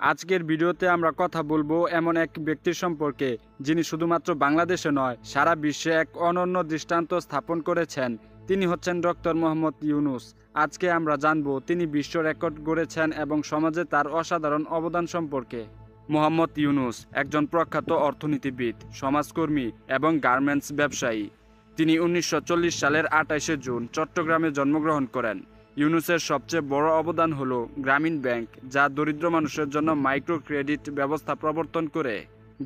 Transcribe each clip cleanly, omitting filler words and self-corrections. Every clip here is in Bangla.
আজকের ভিডিওতে আমরা কথা বলবো এমন এক ব্যক্তির সম্পর্কে যিনি শুধুমাত্র বাংলাদেশে নয় সারা বিশ্বে এক অনন্য দৃষ্টান্ত স্থাপন করেছেন। তিনি হচ্ছেন ডক্টর মোহাম্মদ ইউনূস। আজকে আমরা জানবো তিনি বিশ্ব রেকর্ড গড়েছেন এবং সমাজে তার অসাধারণ অবদান সম্পর্কে। মোহাম্মদ ইউনূস একজন প্রখ্যাত অর্থনীতিবিদ, সমাজকর্মী এবং গার্মেন্টস ব্যবসায়ী। তিনি 1940 সালের 28শে জুন চট্টগ্রামে জন্মগ্রহণ করেন। ইউনূসের সবচেয়ে বড় অবদান হল গ্রামীণ ব্যাংক, যা দরিদ্র মানুষের জন্য মাইক্রো ক্রেডিট ব্যবস্থা প্রবর্তন করে।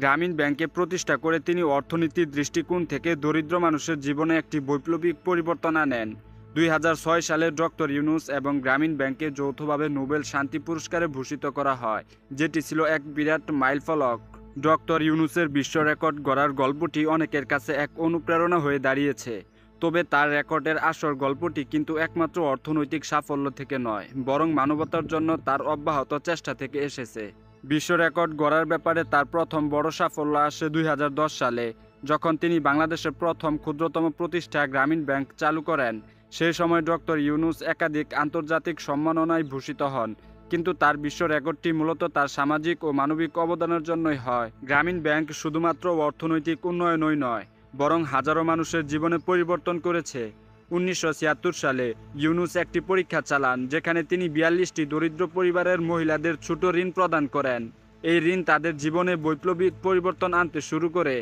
গ্রামীণ ব্যাংকে প্রতিষ্ঠা করে তিনি অর্থনীতির দৃষ্টিকোণ থেকে দরিদ্র মানুষের জীবনে একটি বৈপ্লবিক পরিবর্তন আনেন। 2006 সালে ডক্টর ইউনূস এবং গ্রামীণ ব্যাংকে যৌথভাবে নোবেল শান্তি পুরস্কারে ভূষিত করা হয়, যেটি ছিল এক বিরাট মাইলফলক। ডক্টর ইউনূসের বিশ্ব রেকর্ড গড়ার গল্পটি অনেকের কাছে এক অনুপ্রেরণা হয়ে দাঁড়িয়েছে। তবে তার রেকর্ডের আসল গল্পটি কিন্তু একমাত্র অর্থনৈতিক সাফল্য থেকে নয়, বরং মানবতার জন্য তার অব্যাহত চেষ্টা থেকে এসেছে। বিশ্ব রেকর্ড গড়ার ব্যাপারে তার প্রথম বড় সাফল্য আসে 2010 সালে, যখন তিনি বাংলাদেশের প্রথম ক্ষুদ্রতম প্রতিষ্ঠা গ্রামীণ ব্যাংক চালু করেন। সেই সময় ডক্টর ইউনূস একাধিক আন্তর্জাতিক সম্মাননায় ভূষিত হন, কিন্তু তার বিশ্ব রেকর্ডটি মূলত তার সামাজিক ও মানবিক অবদানের জন্যই হয়। গ্রামীণ ব্যাংক শুধুমাত্র অর্থনৈতিক উন্নয়নই নয়, বরং হাজারো মানুষের জীবনে পরিবর্তন করেছে। 1976 সালে ইউনূস একটি পরীক্ষা চালান, যেখানে তিনি 42টি দরিদ্র পরিবারের মহিলাদের ছোট ঋণ প্রদান করেন। এই ঋণ তাদের জীবনে বৈপ্লবিক পরিবর্তন আনতে শুরু করে।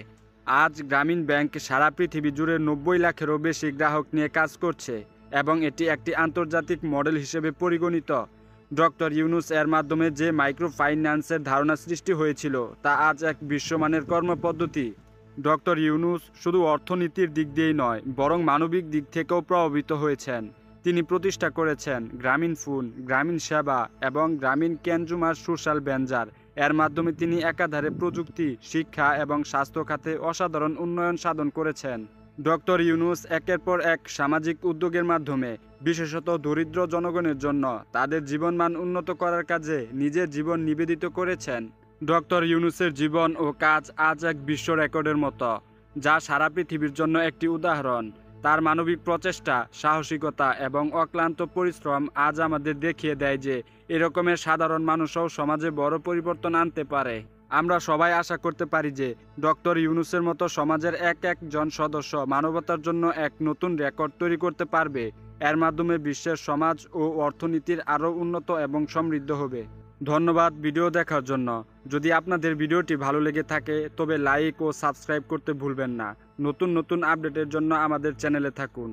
আজ গ্রামীণ ব্যাংক সারা পৃথিবী জুড়ে 90 লাখেরও বেশি গ্রাহক নিয়ে কাজ করছে এবং এটি একটি আন্তর্জাতিক মডেল হিসেবে পরিগণিত। ডক্টর ইউনূস এর মাধ্যমে যে মাইক্রো ফাইন্যান্সের ধারণা সৃষ্টি হয়েছিল তা আজ এক বিশ্বমানের কর্মপদ্ধতি। ডক্টর ইউনূস শুধু অর্থনীতির দিক দিয়েই নয়, বরং মানবিক দিক থেকেও প্রভাবিত হয়েছেন। তিনি প্রতিষ্ঠা করেছেন গ্রামীণ ফোন, গ্রামীণ সেবা এবং গ্রামীণ কনজ্যুমার সোশ্যাল ভেঞ্চার। এর মাধ্যমে তিনি একাধারে প্রযুক্তি, শিক্ষা এবং স্বাস্থ্য খাতে অসাধারণ উন্নয়ন সাধন করেছেন। ডক্টর ইউনূস একের পর এক সামাজিক উদ্যোগের মাধ্যমে বিশেষত দরিদ্র জনগণের জন্য তাদের জীবনমান উন্নত করার কাজে নিজের জীবন নিবেদিত করেছেন। ডক্টর ইউনূসের জীবন ও কাজ আজ এক বিশ্ব রেকর্ডের মতো, যা সারা পৃথিবীর জন্য একটি উদাহরণ। তার মানবিক প্রচেষ্টা, সাহসিকতা এবং অক্লান্ত পরিশ্রম আজ আমাদের দেখিয়ে দেয় যে এরকমের সাধারণ মানুষও সমাজে বড় পরিবর্তন আনতে পারে। আমরা সবাই আশা করতে পারি যে ডক্টর ইউনূসের মতো সমাজের একজন সদস্য মানবতার জন্য এক নতুন রেকর্ড তৈরি করতে পারবে। এর মাধ্যমে বিশ্বের সমাজ ও অর্থনীতির আরও উন্নত এবং সমৃদ্ধ হবে। ধন্যবাদ ভিডিও দেখার জন্য। যদি আপনাদের ভিডিওটি ভালো লেগে থাকে তবে লাইক ও সাবস্ক্রাইব করতে ভুলবেন না। নতুন নতুন আপডেটের জন্য আমাদের চ্যানেলে থাকুন।